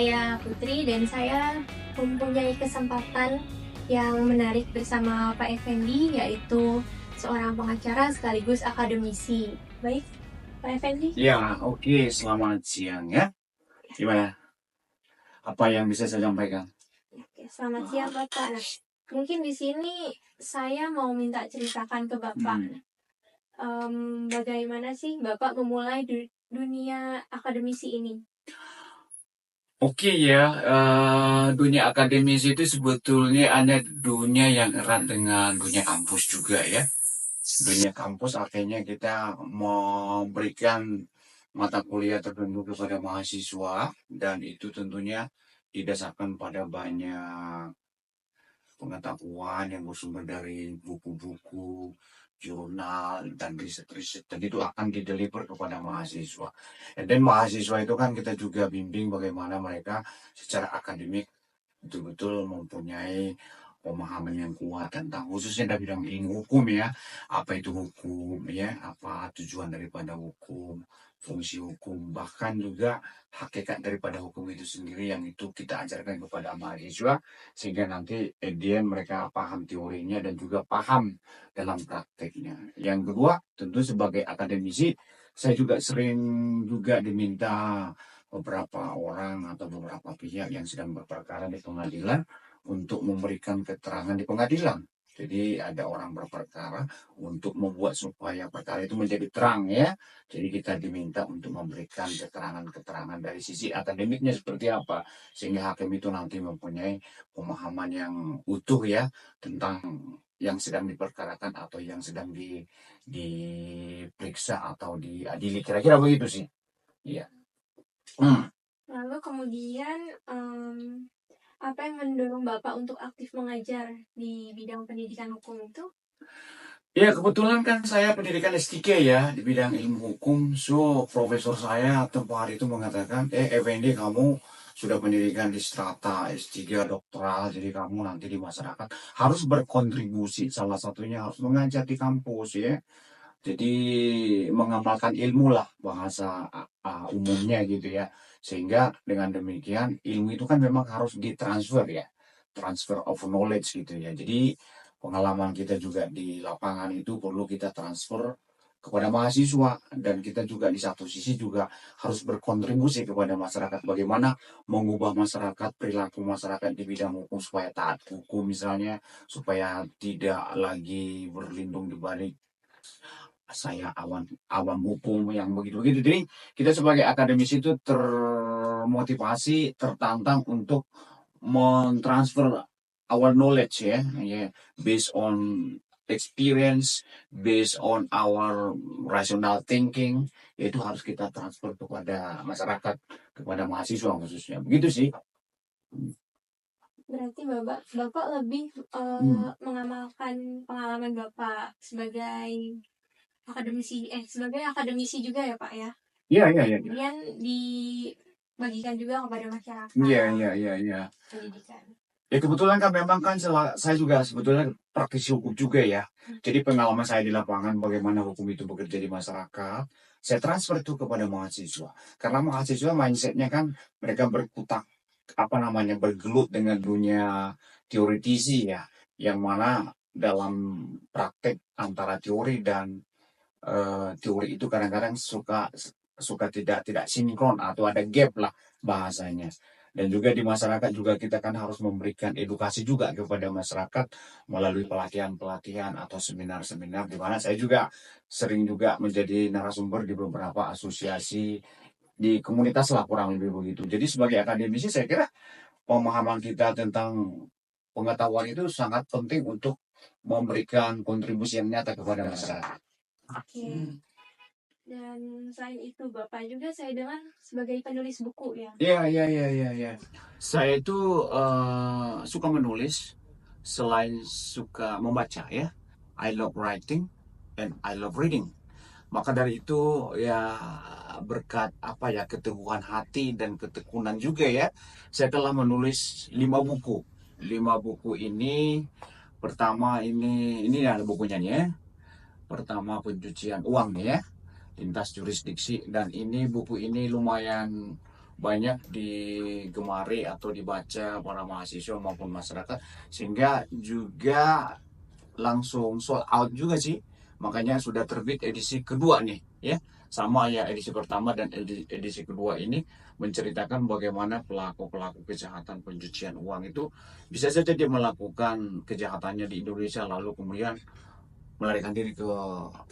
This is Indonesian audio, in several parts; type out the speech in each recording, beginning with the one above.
saya Putri dan saya mempunyai kesempatan yang menarik bersama Pak Effendi, yaitu seorang pengacara sekaligus akademisi. Baik, Pak Effendi. Ya, oke. Selamat siang ya. Gimana? Apa yang bisa saya sampaikan? Oke, selamat siang Bapak. Nah, mungkin di sini saya mau minta ceritakan ke Bapak. Bagaimana sih Bapak memulai dunia akademisi ini? Oke ya, dunia akademis itu sebetulnya ada dunia yang erat dengan dunia kampus juga ya. Dunia kampus artinya kita memberikan mata kuliah tertentu kepada mahasiswa dan itu tentunya didasarkan pada banyak pengetahuan yang bersumber dari buku-buku, jurnal, dan riset-riset. Dan itu akan dideliver kepada mahasiswa. Dan mahasiswa itu kan kita juga bimbing bagaimana mereka secara akademik betul-betul mempunyai pemahaman yang kuat tentang khususnya dari bidang ilmu hukum ya, apa itu hukum ya, apa tujuan daripada hukum, fungsi hukum, bahkan juga hakikat daripada hukum itu sendiri yang itu kita ajarkan kepada mahasiswa sehingga nanti dia mereka paham teorinya dan juga paham dalam prakteknya. Yang kedua, tentu sebagai akademisi saya juga sering juga diminta beberapa orang atau beberapa pihak yang sedang berperkara di pengadilan untuk memberikan keterangan di pengadilan. Jadi ada orang berperkara untuk membuat supaya perkara itu menjadi terang ya. Jadi kita diminta untuk memberikan keterangan-keterangan dari sisi akademiknya seperti apa. Sehingga hakim itu nanti mempunyai pemahaman yang utuh ya tentang yang sedang diperkarakan atau yang sedang diperiksa atau diadili. Kira-kira begitu sih. Iya. Lalu kemudian apa yang mendorong Bapak untuk aktif mengajar di bidang pendidikan hukum itu? Ya, kebetulan kan saya pendidikan S3 ya di bidang ilmu hukum. So, profesor saya tempoh hari itu mengatakan, Effendi kamu sudah pendidikan di strata S3 doktoral, jadi kamu nanti di masyarakat harus berkontribusi. Salah satunya harus mengajar di kampus ya. Jadi mengamalkan ilmu lah bahasa umumnya gitu ya. Sehingga dengan demikian ilmu itu kan memang harus ditransfer ya. Transfer of knowledge gitu ya. Jadi pengalaman kita juga di lapangan itu perlu kita transfer kepada mahasiswa dan kita juga di satu sisi juga harus berkontribusi kepada masyarakat bagaimana mengubah masyarakat perilaku masyarakat di bidang hukum supaya taat hukum misalnya supaya tidak lagi berlindung di balik saya awam hukum yang begitu-begitu. Jadi kita sebagai akademisi itu termotivasi, tertantang untuk mentransfer our knowledge ya, based on experience, based on our rational thinking, yaitu harus kita transfer kepada masyarakat, kepada mahasiswa khususnya. Begitu sih. Berarti Bapak lebih mengamalkan pengalaman Bapak sebagai akademisi juga ya Pak ya? Iya. Kemudian dibagikan juga kepada masyarakat. Iya. Pendidikan. Ya kebetulan kan memang kan saya juga sebetulnya praktisi hukum juga ya. Jadi pengalaman saya di lapangan bagaimana hukum itu bekerja di masyarakat, saya transfer itu kepada mahasiswa. Karena mahasiswa mindsetnya kan mereka bergelut dengan dunia teoritisi ya, yang mana dalam praktek antara teori dan teori itu kadang-kadang suka tidak sinkron atau ada gap lah bahasanya. Dan juga di masyarakat juga kita kan harus memberikan edukasi juga kepada masyarakat melalui pelatihan-pelatihan atau seminar-seminar di mana saya juga sering juga menjadi narasumber di beberapa asosiasi di komunitas lah kurang lebih begitu. Jadi sebagai akademisi saya kira pemahaman kita tentang pengetahuan itu sangat penting untuk memberikan kontribusi yang nyata kepada masyarakat. Oke. Dan selain itu Bapak juga saya dengar sebagai penulis buku ya? Iya. Saya itu suka menulis selain suka membaca ya. I love writing and I love reading. Maka dari itu ya berkat keteguhan hati dan ketekunan juga ya. Saya telah menulis 5 buku. 5 buku ini pertama ini ada bukunya nih ya. Pertama pencucian uang nih ya. Lintas jurisdiksi dan buku ini lumayan banyak digemari atau dibaca para mahasiswa maupun masyarakat, sehingga juga langsung sold out juga sih. Makanya sudah terbit edisi kedua nih ya. Sama ya, edisi pertama dan edisi kedua ini menceritakan bagaimana pelaku-pelaku kejahatan pencucian uang itu bisa saja dia melakukan kejahatannya di Indonesia lalu kemudian melarikan diri ke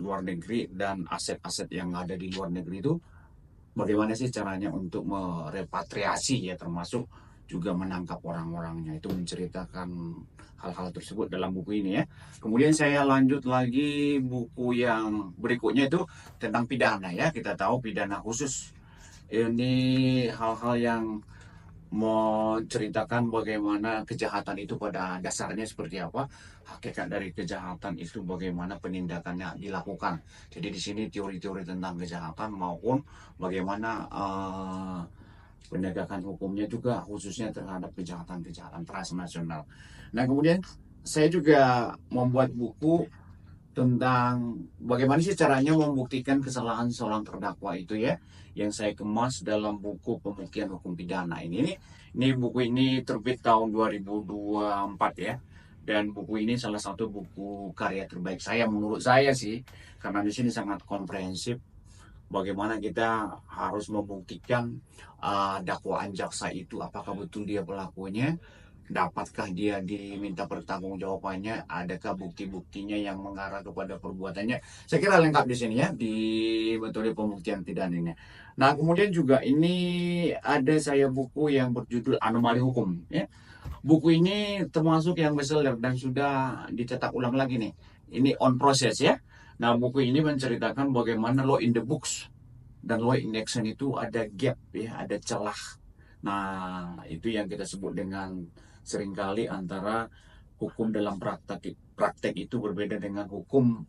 luar negeri, dan aset-aset yang ada di luar negeri itu bagaimana sih caranya untuk merepatriasi ya, termasuk juga menangkap orang-orangnya. Itu menceritakan hal-hal tersebut dalam buku ini ya. Kemudian saya lanjut lagi, buku yang berikutnya itu tentang pidana ya. Kita tahu pidana khusus ini hal-hal yang menceritakan bagaimana kejahatan itu pada dasarnya seperti apa, hakikat dari kejahatan itu bagaimana penindakannya dilakukan. Jadi di sini teori-teori tentang kejahatan maupun bagaimana penegakan hukumnya juga khususnya terhadap kejahatan-kejahatan transnasional. Nah kemudian saya juga membuat buku tentang bagaimana sih caranya membuktikan kesalahan seorang terdakwa itu ya, yang saya kemas dalam buku Pembuktian Hukum Pidana ini buku ini terbit tahun 2024 ya, dan buku ini salah satu buku karya terbaik saya menurut saya sih, karena di sini sangat komprehensif bagaimana kita harus membuktikan dakwaan jaksa itu apakah betul dia pelakunya, dapatkah dia diminta pertanggungjawabannya, adakah bukti-buktinya yang mengarah kepada perbuatannya. Saya kira lengkap di sini ya, di metode pembuktian pidana ini. Nah kemudian juga ini ada saya buku yang berjudul Anomali Hukum ya. Buku ini termasuk yang bestseller dan sudah dicetak ulang lagi nih. Ini on process ya. Nah buku ini menceritakan bagaimana law in the books dan law in action itu ada gap ya, ada celah. Nah itu yang kita sebut dengan seringkali antara hukum dalam praktek itu berbeda dengan hukum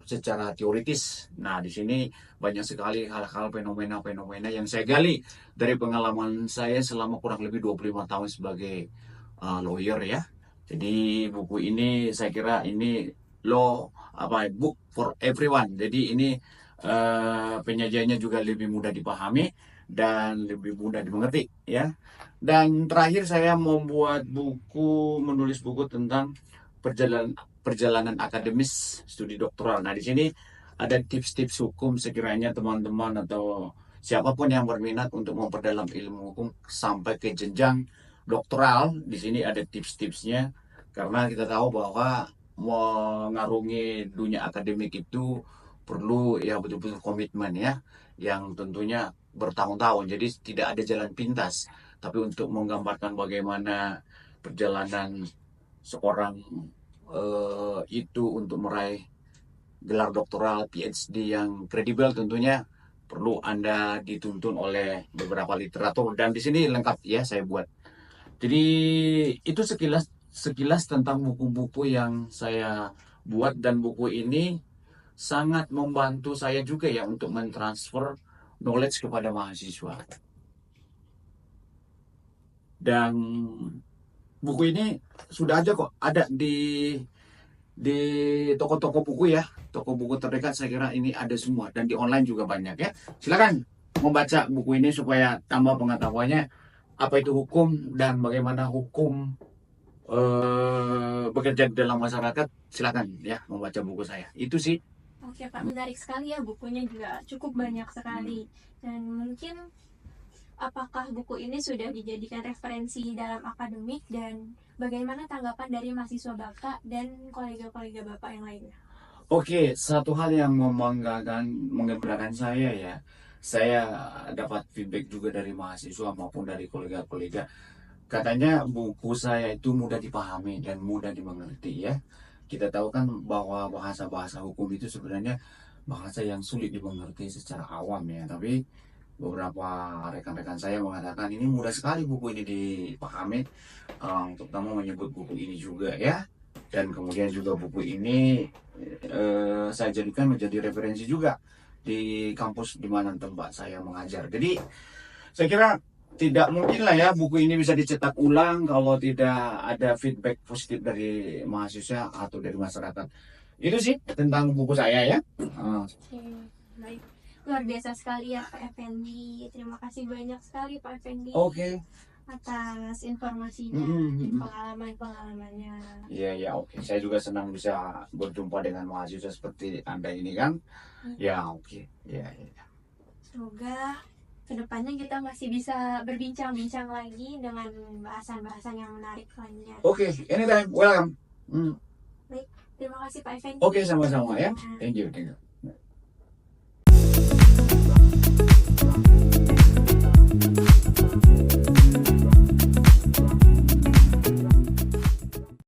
secara teoritis. Nah, di sini banyak sekali hal-hal fenomena-fenomena yang saya gali dari pengalaman saya selama kurang lebih 25 tahun sebagai lawyer ya. Jadi buku ini saya kira ini book for everyone. Jadi ini penyajiannya juga lebih mudah dipahami dan lebih mudah dimengerti ya. Dan terakhir saya menulis buku tentang perjalanan akademis studi doktoral. Nah, di sini ada tips-tips hukum sekiranya teman-teman atau siapapun yang berminat untuk memperdalam ilmu hukum sampai ke jenjang doktoral. Di sini ada tips-tipsnya, karena kita tahu bahwa mengarungi dunia akademik itu perlu ya betul-betul komitmen ya, yang tentunya bertahun-tahun. Jadi tidak ada jalan pintas. Tapi untuk menggambarkan bagaimana perjalanan seorang itu untuk meraih gelar doktoral PhD yang kredibel, tentunya perlu Anda dituntun oleh beberapa literatur, dan di sini lengkap ya saya buat. Jadi itu sekilas tentang buku-buku yang saya buat, dan buku ini sangat membantu saya juga ya untuk mentransfer knowledge kepada mahasiswa. Dan buku ini sudah ada kok, ada di toko-toko buku ya, toko buku terdekat saya kira ini ada semua, dan di online juga banyak ya. Silakan membaca buku ini supaya tambah pengetahuannya apa itu hukum dan bagaimana hukum bekerja di dalam masyarakat. Silakan ya membaca buku saya. Itu sih. Oke Pak, menarik sekali ya, bukunya juga cukup banyak sekali. Dan mungkin apakah buku ini sudah dijadikan referensi dalam akademik, dan bagaimana tanggapan dari mahasiswa Bapak dan kolega-kolega Bapak yang lainnya? Oke, satu hal yang mengembirakan saya ya, saya dapat feedback juga dari mahasiswa maupun dari kolega-kolega. Katanya buku saya itu mudah dipahami dan mudah dimengerti ya. Kita tahu kan bahwa bahasa-bahasa hukum itu sebenarnya bahasa yang sulit dimengerti secara awam ya, tapi beberapa rekan-rekan saya mengatakan ini mudah sekali buku ini dipahami, terutama menyebut buku ini juga ya. Dan kemudian juga buku ini saya jadikan menjadi referensi juga di kampus di mana tempat saya mengajar. Jadi saya kira tidak mungkin lah ya buku ini bisa dicetak ulang kalau tidak ada feedback positif dari mahasiswa atau dari masyarakat. Itu sih tentang buku saya ya. Oke, baik. Luar biasa sekali ya Pak Effendi. Terima kasih banyak sekali Pak Effendi Oke. atas informasinya, pengalaman-pengalamannya. Iya, oke. Saya juga senang bisa berjumpa dengan mahasiswa seperti Anda ini kan. Ya, oke. Iya. Semoga kedepannya kita masih bisa berbincang-bincang lagi dengan bahasan-bahasan yang menarik lainnya. Oke, anytime, welcome. Terima kasih Pak Effendi. Oke, sama-sama ya. Thank you.